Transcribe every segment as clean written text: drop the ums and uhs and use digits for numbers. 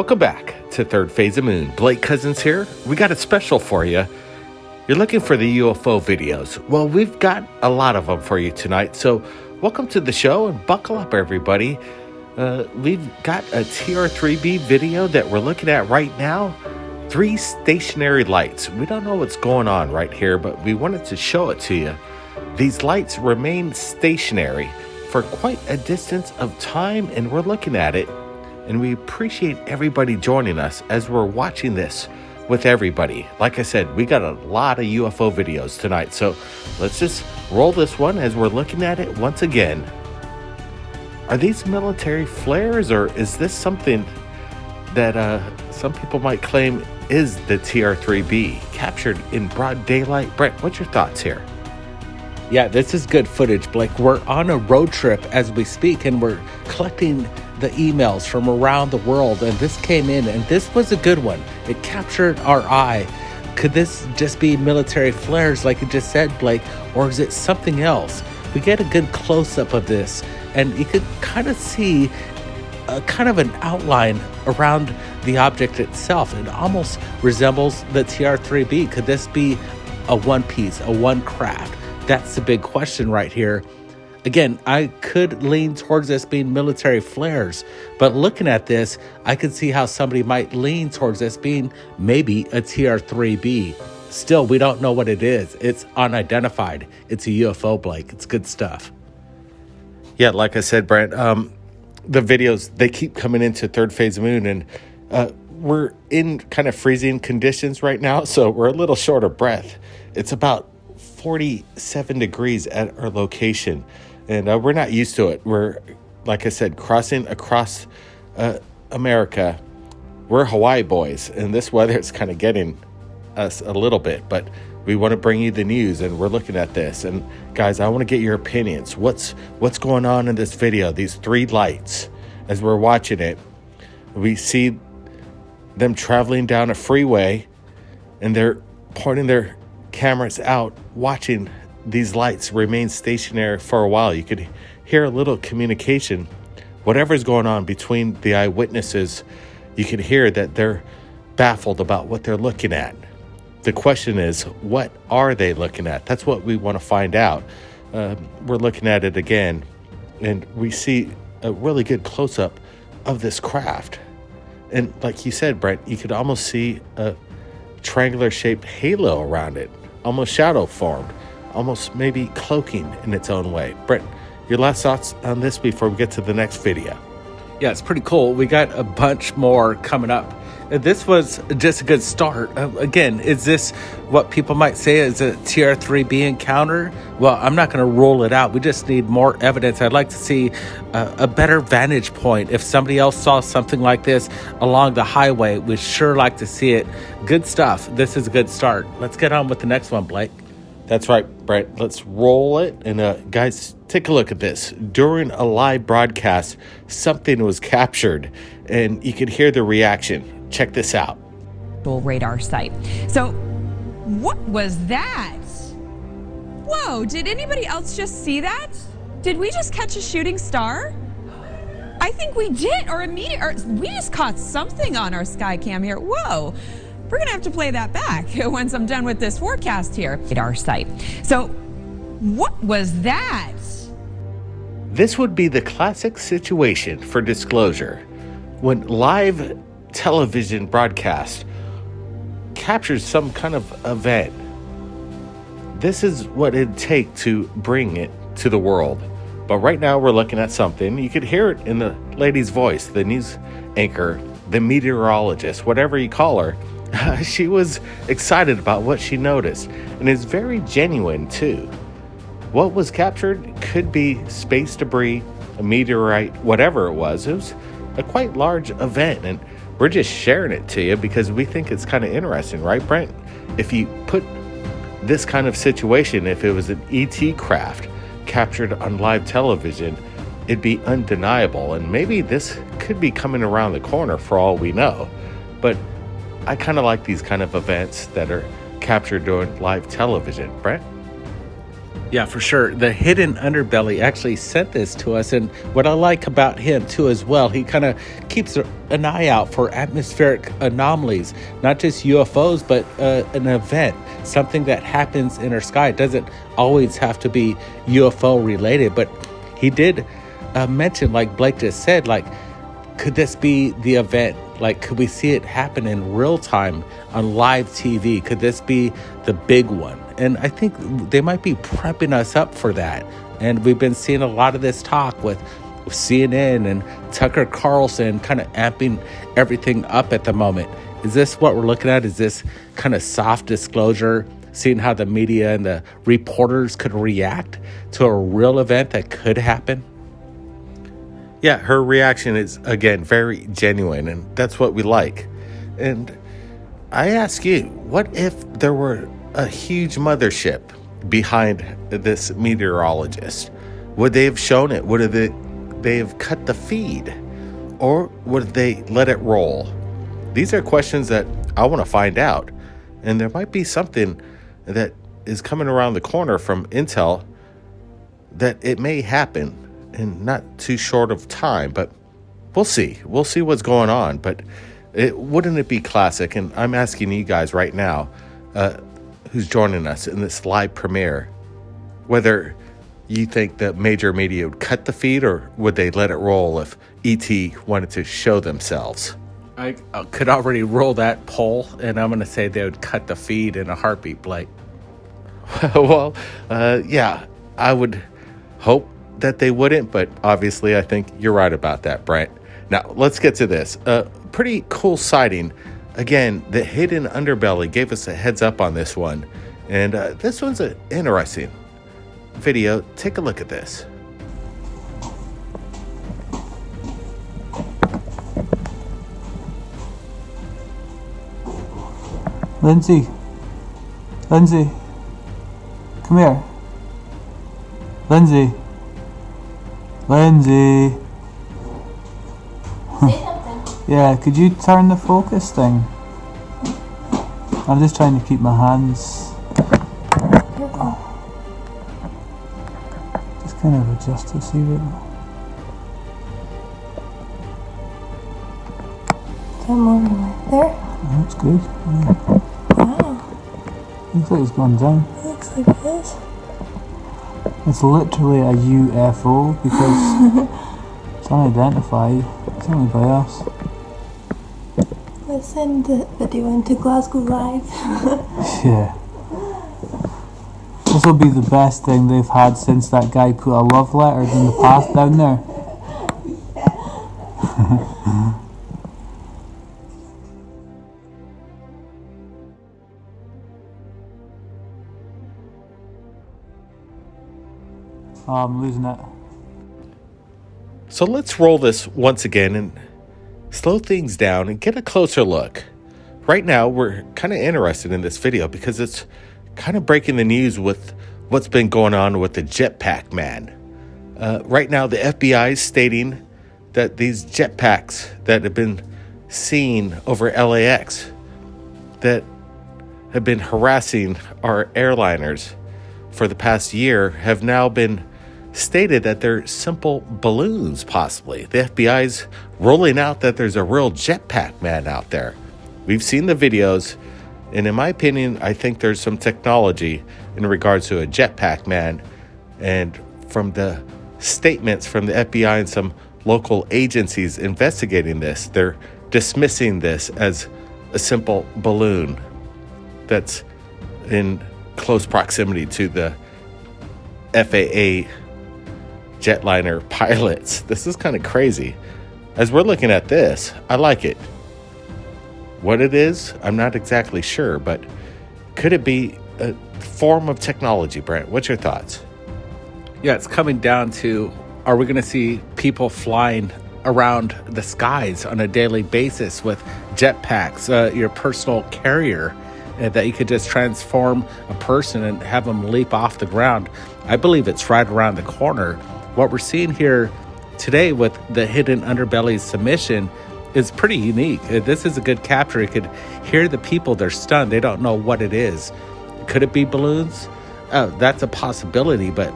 Welcome back to Third Phase of Moon. Blake Cousins here. We got a special for you. You're looking for the UFO videos. Well, we've got a lot of them for you tonight. So welcome to the show and buckle up, everybody. We've got a TR3B video that we're looking at right now. 3 stationary lights. We don't know what's going on right here, but we wanted to show it to you. These lights remain stationary for quite a distance of time, and we're looking at it. And we appreciate everybody joining us as we're watching this with everybody. Like I said, we got a lot of UFO videos tonight, so let's just roll this one as we're looking at it once again. Are these military flares, or is this something that some people might claim is the TR3B captured in broad daylight? Brett, what's your thoughts here? Yeah, this is good footage, Blake. We're on a road trip as we speak, and we're collecting the emails from around the world, and this came in, and this was a good one. It captured our eye. Could this just be military flares like you just said, Blake, or is it something else? We get a good close-up of this, and you could kind of see kind of an outline around the object itself. It almost resembles the TR3B. Could this be a one piece, a one craft? That's the big question right here. Again, I could lean towards this being military flares, but looking at this, I could see how somebody might lean towards this being maybe a TR3B. Still, we don't know what it is. It's unidentified. It's a UFO, Blake. It's good stuff. Yeah, like I said, Brent, the videos, they keep coming into Third Phase of Moon, and we're in kind of freezing conditions right now, so we're a little short of breath. It's about 47 degrees at our location, and we're not used to it. We're, like I said, crossing across America. We're Hawaii boys, and this weather is kind of getting us a little bit, but we want to bring you the news, and we're looking at this. And guys, I want to get your opinions. What's going on in this video? These 3 lights, as we're watching it, we see them traveling down a freeway, and they're pointing their cameras out, watching these lights remain stationary for a while. You could hear a little communication. Whatever's going on between the eyewitnesses, you can hear that they're baffled about what they're looking at. The question is, what are they looking at? That's what we want to find out. We're looking at it again, and we see a really good close-up of this craft. And like you said, Brent, you could almost see a triangular-shaped halo around it, almost shadow formed, almost maybe cloaking in its own way. Brent, your last thoughts on this before we get to the next video? Yeah, it's pretty cool. We got a bunch more coming up. This was just a good start. Again, is this what people might say is a TR3B encounter? Well, I'm not going to rule it out. We just need more evidence. I'd like to see a better vantage point. If somebody else saw something like this along the highway, we'd sure like to see it. Good stuff. This is a good start. Let's get on with the next one, Blake. That's right, Brett. Let's roll it. And guys, take a look at this. During a live broadcast, something was captured, and you could hear the reaction. Check this out. Radar site. So, what was that? Whoa, did anybody else just see that? Did we just catch a shooting star? I think we did, or a meteor. We just caught something on our sky cam here. Whoa. We're gonna have to play that back once I'm done with this forecast here. Radar site. So, what was that? This would be the classic situation for disclosure. When live television broadcast captures some kind of event, this is what it'd take to bring it to the world. But right now we're looking at something. You could hear it in the lady's voice, the news anchor, the meteorologist, whatever you call her. She was excited about what she noticed, and it's very genuine too. What was captured could be space debris, a meteorite, whatever it was. It was a quite large event, and we're just sharing it to you because we think it's kind of interesting, right, Brent? If you put this kind of situation, if it was an ET craft captured on live television, it'd be undeniable, and maybe this could be coming around the corner for all we know. But I kind of like these kind of events that are captured during live television, Brent. Yeah, for sure. The hidden underbelly actually sent this to us. And what I like about him, too, as well, he kind of keeps an eye out for atmospheric anomalies, not just UFOs, but an event, something that happens in our sky. It doesn't always have to be UFO related, but he did mention, like Blake just said, like, could this be the event? Like, could we see it happen in real time on live TV? Could this be the big one? And I think they might be prepping us up for that. And we've been seeing a lot of this talk with CNN and Tucker Carlson kind of amping everything up at the moment. Is this what we're looking at? Is this kind of soft disclosure, seeing how the media and the reporters could react to a real event that could happen? Yeah, her reaction is, again, very genuine, and that's what we like. And I ask you, what if there were a huge mothership behind this meteorologist? Would they have shown it? Would they have cut the feed? Or would they let it roll? These are questions that I want to find out. And there might be something that is coming around the corner from Intel that it may happen in not too short of time, but we'll see. We'll see what's going on. But wouldn't it be classic? And I'm asking you guys right now, who's joining us in this live premiere, whether you think the major media would cut the feed or would they let it roll if ET wanted to show themselves? I could already roll that poll, and I'm going to say they would cut the feed in a heartbeat, Blake. Well, yeah, I would hope that they wouldn't, but obviously I think you're right about that, Brent. Now, let's get to this. Pretty cool sighting. Again, the hidden underbelly gave us a heads up on this one. And this one's an interesting video. Take a look at this. Lindsay, come here. Lindsay. Say something. Yeah, could you turn the focus thing? I'm just trying to keep my hands. Just kind of adjust to see it. Come over right there. Oh, that's good. Yeah. Wow. Looks like it's gone down. Looks like it is. It's literally a UFO because it's unidentified. It's only by us. Let's send the video into Glasgow Live. Yeah. This will be the best thing they've had since that guy put a love letter in the path down there. Oh, I'm losing it. So let's roll this once again and slow things down and get a closer look. Right now, we're kind of interested in this video because it's kind of breaking the news with what's been going on with the jetpack man. Right now, the FBI is stating that these jetpacks that have been seen over LAX that have been harassing our airliners for the past year have now been stated that they're simple balloons, possibly. The FBI's rolling out that there's a real jetpack man out there. We've seen the videos, and in my opinion, I think there's some technology in regards to a jetpack man. And from the statements from the FBI and some local agencies investigating this, they're dismissing this as a simple balloon that's in close proximity to the FAA jetliner pilots. This is kind of crazy. As we're looking at this, I like it. What it is, I'm not exactly sure, but could it be a form of technology, Brent? What's your thoughts? Yeah, it's coming down to, are we going to see people flying around the skies on a daily basis with jetpacks, your personal carrier, that you could just transform a person and have them leap off the ground? I believe it's right around the corner. What we're seeing here today with the hidden underbelly submission is pretty unique. This is a good capture. You could hear the people, they're stunned. They don't know what it is. Could it be balloons? that's a possibility, but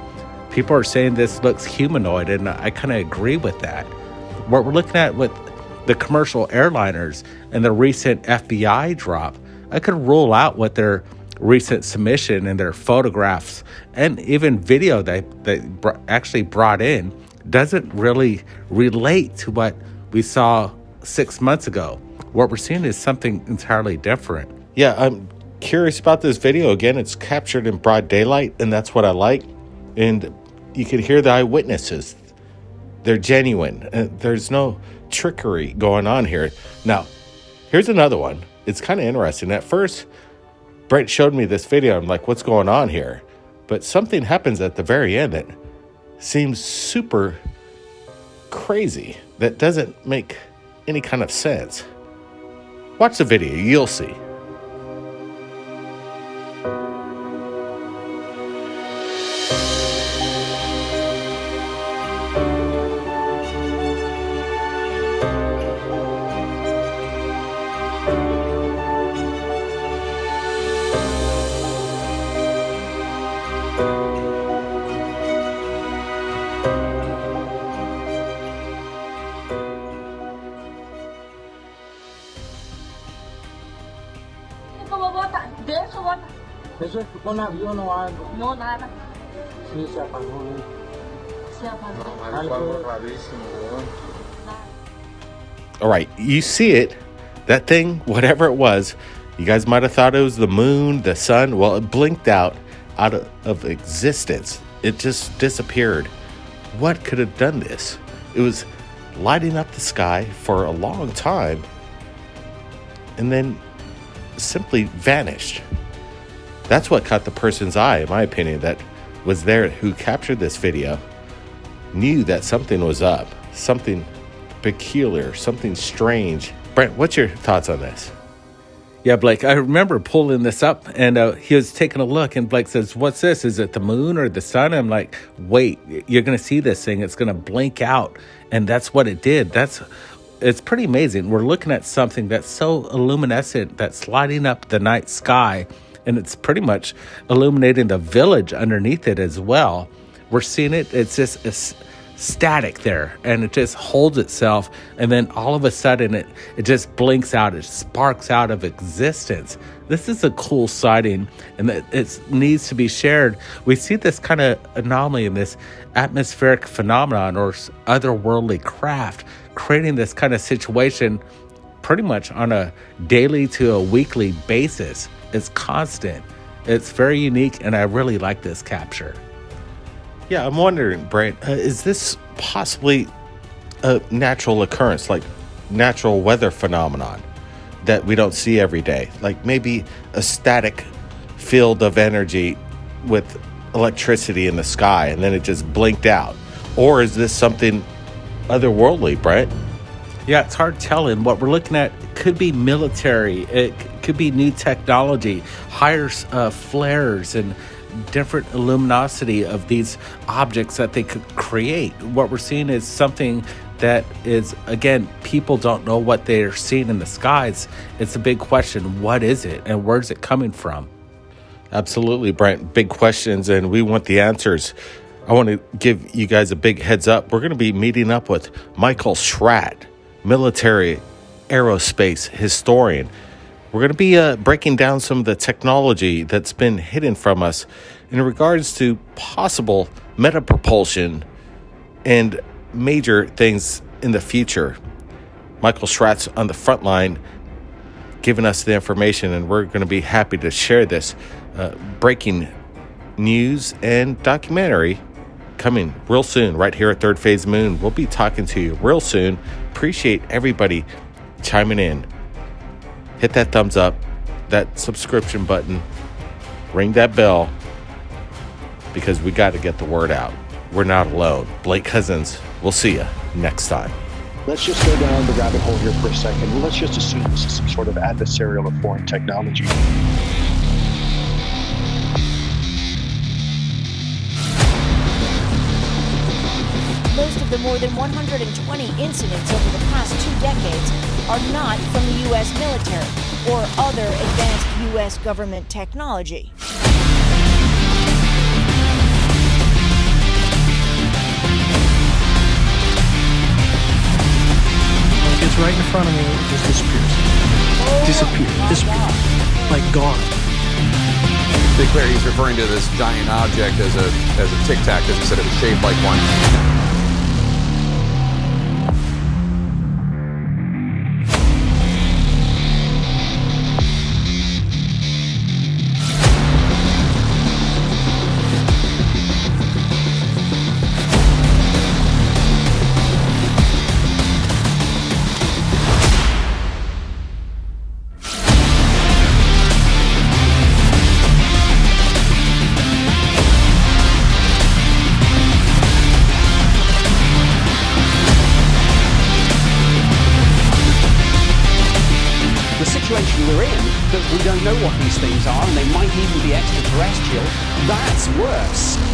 people are saying this looks humanoid, and I kind of agree with that. What we're looking at with the commercial airliners and the recent FBI drop, I could rule out what their recent submission and their photographs and even video they actually brought in doesn't really relate to what we saw 6 months ago. What we're seeing is something entirely different. Yeah, I'm curious about this video. Again, it's captured in broad daylight, and that's what I like. And you can hear the eyewitnesses. They're genuine. There's no trickery going on here. Now, here's another one. It's kind of interesting. At first, Brent showed me this video. I'm like, what's going on here? But something happens at the very end that seems super crazy. That doesn't make any kind of sense. Watch the video. You'll see. Eso es con avión o algo. No, nada. Sí, se apagó. Se apagó. Algo rarísimo, All right, you see it. That thing, whatever it was, you guys might have thought it was the moon, the sun. Well, it blinked out of existence. It just disappeared. What could have done this? It was lighting up the sky for a long time and then simply vanished. That's what caught the person's eye, in my opinion, that was there, who captured this video, knew that something was up, something peculiar, something strange. Brent, what's your thoughts on this? Yeah, Blake, I remember pulling this up, and he was taking a look, and Blake says, what's this? Is it the moon or the sun? I'm like, wait, you're going to see this thing. It's going to blink out. And that's what it did. It's pretty amazing. We're looking at something that's so luminescent, that's lighting up the night sky, and it's pretty much illuminating the village underneath it as well. We're seeing it. It's just static there, and it just holds itself, and then all of a sudden it just blinks out. It sparks out of existence. This is a cool sighting, and it needs to be shared. We see this kind of anomaly in this atmospheric phenomenon or otherworldly craft creating this kind of situation pretty much on a daily to a weekly basis. It's constant. It's very unique, and I really like this capture. Yeah, I'm wondering, Brent, is this possibly a natural occurrence, like natural weather phenomenon that we don't see every day? Like maybe a static field of energy with electricity in the sky, and then it just blinked out? Or is this something otherworldly, Brent? Yeah, it's hard telling. What we're looking at could be military. It could be new technology, higher flares, and different luminosity of these objects that they could create. What we're seeing is something that is, again, people don't know what they're seeing in the skies. It's a big question. What is it, and where's it coming from? Absolutely, Brent. Big questions, and we want the answers. I want to give you guys a big heads up. We're going to be meeting up with Michael Schratt, military aerospace historian. We're going to be breaking down some of the technology that's been hidden from us in regards to possible meta-propulsion and major things in the future. Michael Schratt's on the front line giving us the information, and we're going to be happy to share this breaking news and documentary coming real soon right here at Third Phase Moon. We'll be talking to you real soon. Appreciate everybody chiming in. Hit that thumbs up, that subscription button, ring that bell, because we got to get the word out. We're not alone. Blake Cousins, we'll see you next time. Let's just go down the rabbit hole here for a second. Let's just assume this is some sort of adversarial or foreign technology. Most of the more than 120 incidents over the past 2 decades are not from the U.S. military or other advanced U.S. government technology. gets right in front of me, it just disappears. Disappear. Like gone. To be clear, he's referring to this giant object as a tic tac, because he said it was shaped like one. The situation we're in, that we don't know what these things are, and they might even be extraterrestrial, that's worse.